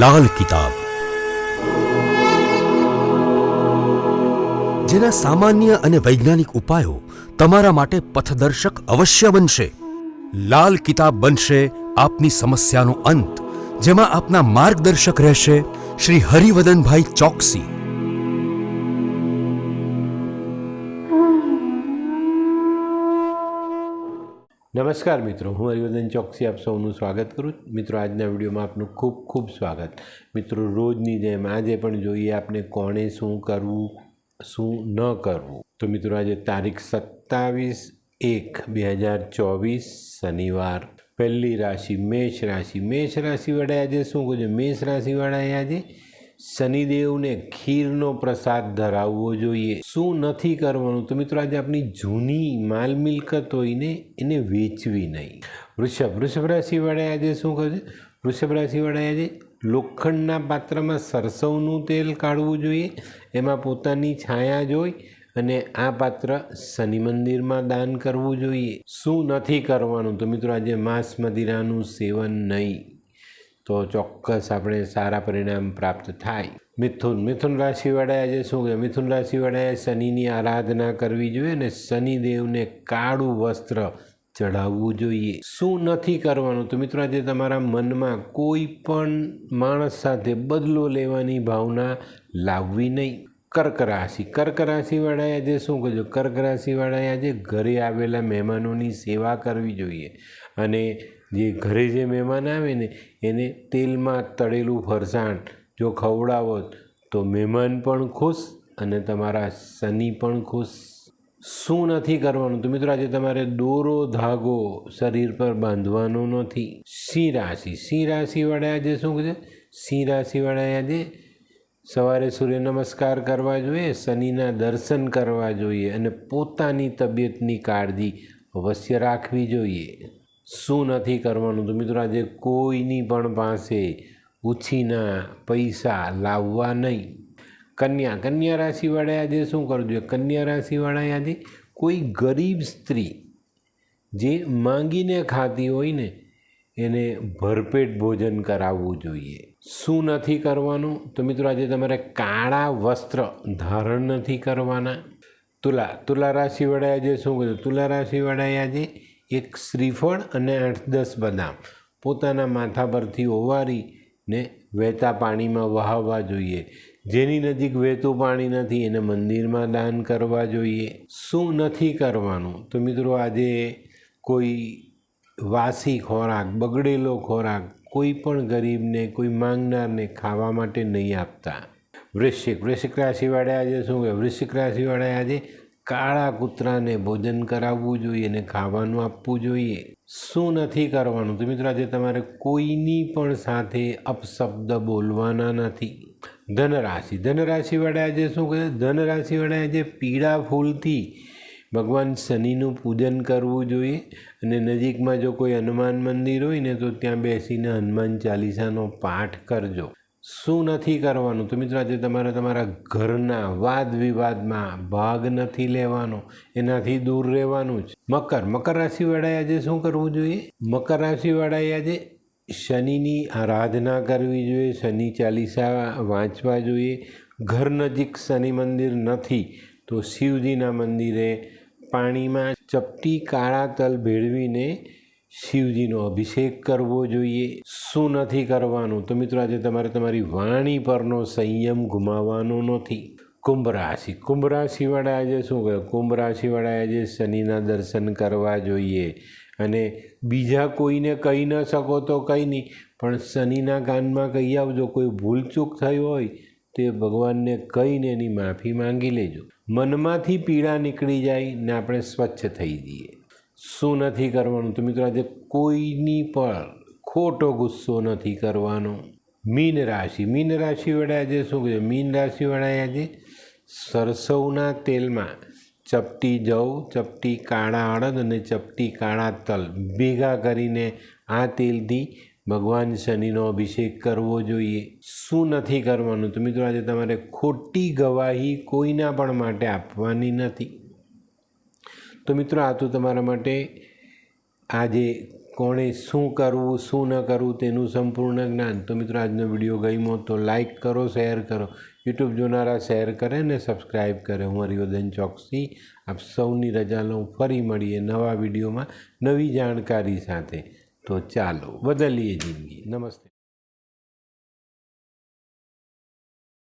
લાલ કિતાબ, જેના સામાન્ય અને વૈજ્ઞાનિક ઉપાયો તમારા માટે પથદર્શક અવશ્ય બનશે. લાલ કિતાબ બનશે આપની સમસ્યાનો અંત, જેમાં આપના માર્ગદર્શક રહેશે શ્રી હરિવદનભાઈ ચોકસી. નમસ્કાર મિત્રો, હું હરિવર્ધન ચોકસી આપ સૌનું સ્વાગત કરું. મિત્રો, આજના વિડીયોમાં આપનું ખૂબ ખૂબ સ્વાગત. મિત્રો, રોજની જેમ આજે પણ જોઈએ આપણે કોણે શું કરવું, શું ન કરવું. તો મિત્રો, આજે તારીખ 27/1/2024 શનિવાર. પહેલી રાશિ મેષ રાશિ. મેષ રાશિવાળાએ આજે શું કહ્યું? મેષ રાશિવાળાએ આજે શનિદેવને ખીરનો પ્રસાદ ધરાવવો જોઈએ. શું નથી કરવાનું? તો મિત્રો, આજે આપણી જૂની માલ મિલકત હોય ને એને વેચવી નહીં. વૃષભ રાશિવાળાએ આજે શું કહે છે? વૃષભ રાશિવાળાએ આજે લોખંડના પાત્રમાં સરસવનું તેલ કાઢવું જોઈએ. એમાં પોતાની છાયા જોઈ અને આ પાત્ર શનિ મંદિરમાં દાન કરવું જોઈએ. શું નથી કરવાનું? તો મિત્રો, આજે માંસ મદિરાનું સેવન નહીં, તો ચોક્કસ આપણે સારા પરિણામ પ્રાપ્ત થાય. મિથુન રાશિવાળાએ આજે શું કહે? મિથુન રાશિવાળાએ શનિની આરાધના કરવી જોઈએ અને શનિદેવને કાળું વસ્ત્ર ચઢાવવું જોઈએ. શું નથી કરવાનું? તો મિત્રો, આજે તમારા મનમાં કોઈ પણ માણસ સાથે બદલો લેવાની ભાવના લાવવી નહીં. કર્ક રાશિવાળાએ આજે શું કહ્યું? કર્ક રાશિવાળાએ આજે ઘરે આવેલા મહેમાનોની સેવા કરવી જોઈએ અને જે ઘરે જે મહેમાન આવે ને એને તેલમાં તળેલું ફરસાણ જો ખવડાવો તો મહેમાન પણ ખુશ અને તમારા શનિ પણ ખુશ. શું નથી કરવાનું? તો મિત્રો, આજે તમારે દોરો ધાગો શરીર પર બાંધવાનો નથી. સિંહ રાશિવાળાએ આજે શું કહે? સિંહ રાશિવાળાએ આજે સવારે સૂર્ય નમસ્કાર કરવા જોઈએ, શનિના દર્શન કરવા જોઈએ અને પોતાની તબિયતની કાળજી અવશ્ય રાખવી જોઈએ. શું નથી કરવાનું? તો મિત્રો, આજે કોઈની પણ પાસે ઉછીના પૈસા લાવવા નહીં. કન્યા રાશિવાળાએ આજે શું કરવું જોઈએ? કન્યા રાશિવાળાએ આજે કોઈ ગરીબ સ્ત્રી જે માંગીને ખાતી હોય ને એને ભરપેટ ભોજન કરાવવું જોઈએ. શું નથી કરવાનું? તો મિત્રો, આજે તમારે કાળા વસ્ત્ર ધારણ નથી કરવાના. તુલા રાશિવાળાએ આજે શું કર્યું? તુલા રાશિવાળાએ આજે એક શ્રીફળ અને 8-10 બદામ પોતાના માથા પરથી ઓવારીને વહેતા પાણીમાં વહાવવા જોઈએ. જેની નજીક વહેતું પાણી નથી એને મંદિરમાં દાન કરવા જોઈએ. શું નથી કરવાનું? તો મિત્રો, આજે કોઈ વાસી ખોરાક, બગડેલો ખોરાક કોઈ પણ ગરીબને, કોઈ માંગનારને ખાવા માટે નહીં આપતા. વૃશ્ચિક રાશિવાળાએ આજે શું કહે? વૃશ્ચિક રાશિવાળાએ આજે કાળા કૂતરાને ભોજન કરાવવું જોઈએ અને ખાવાનું આપવું જોઈએ. શું નથી કરવાનું? તો મિત્રો, આજે તમારે કોઈની પણ સાથે અપશબ્દ બોલવાના નથી. ધનરાશિવાળાએ આજે શું કહે? ધનરાશિવાળાએ આજે પીળા ફૂલથી ભગવાન શનિનું પૂજન કરવું જોઈએ અને નજીકમાં જો કોઈ હનુમાન મંદિર હોય ને તો ત્યાં બેસીને હનુમાન ચાલીસાનો પાઠ કરજો. શું નથી કરવાનું? તો મિત્રો, આજે તમારે તમારા ઘરના વાદ વિવાદમાં ભાગ નથી લેવાનો, એનાથી દૂર રહેવાનું જ. મકર રાશિવાળાએ આજે શું કરવું જોઈએ? મકર રાશિવાળાએ આજે શનિની આરાધના કરવી જોઈએ, શનિ ચાલીસા વાંચવા જોઈએ. ઘર નજીક શનિ મંદિર નથી તો શિવજીના મંદિરે પાણીમાં ચપટી કાળા તલ ભેળવીને શિવજીનો અભિષેક કરવો જોઈએ. શું નથી કરવાનું? તો મિત્રો, આજે તમારે તમારી વાણી પરનો સંયમ ગુમાવવાનો નથી. કુંભ રાશિવાળાએ આજે શું કહે? કુંભ રાશિવાળાએ આજે શનિના દર્શન કરવા જોઈએ અને બીજા કોઈને કહી ન શકો તો કંઈ નહીં, પણ શનિના કાનમાં કહી આવજો. કોઈ ભૂલચૂક થઈ હોય તે ભગવાનને કહીને એની માફી માંગી લેજો. મનમાંથી પીડા નીકળી જાય ને આપણે સ્વચ્છ થઈ જઈએ. શું નથી કરવાનું? તો મિત્રો, આજે કોઈની પર ખોટો ગુસ્સો નથી કરવાનો. મીન રાશિવાળાએ આજે શું કહે? મીન રાશિવાળાએ આજે સરસવના તેલમાં ચપટી જવ, ચપટી કાળા અડદ અને ચપટી કાળા તલ ભેગા કરીને આ તેલથી ભગવાન શનિનો અભિષેક કરવો જોઈએ. શું નથી કરવાનું? તો મિત્રો, આજે તમારે ખોટી ગવાહી કોઈના પણ માટે આપવાની નથી. તો મિત્રો, આ તો તમારા માટે આજે કોણે શું કરવું શું ન કરવું તેનું સંપૂર્ણ જ્ઞાન. તો મિત્રો આજનો વિડીયો ગમ્યો તો લાઈક કરો, શેર કરો. યુટ્યુબ જોનારા શેર કરે ને સબસ્ક્રાઈબ કરે. હું હરિવર્ધન ચોકસી આપ સૌની રજા લઉં. ફરી મળીએ નવા વિડીયોમાં નવી જાણકારી સાથે. તો ચાલો બદલીએ જિંદગી. નમસ્તે.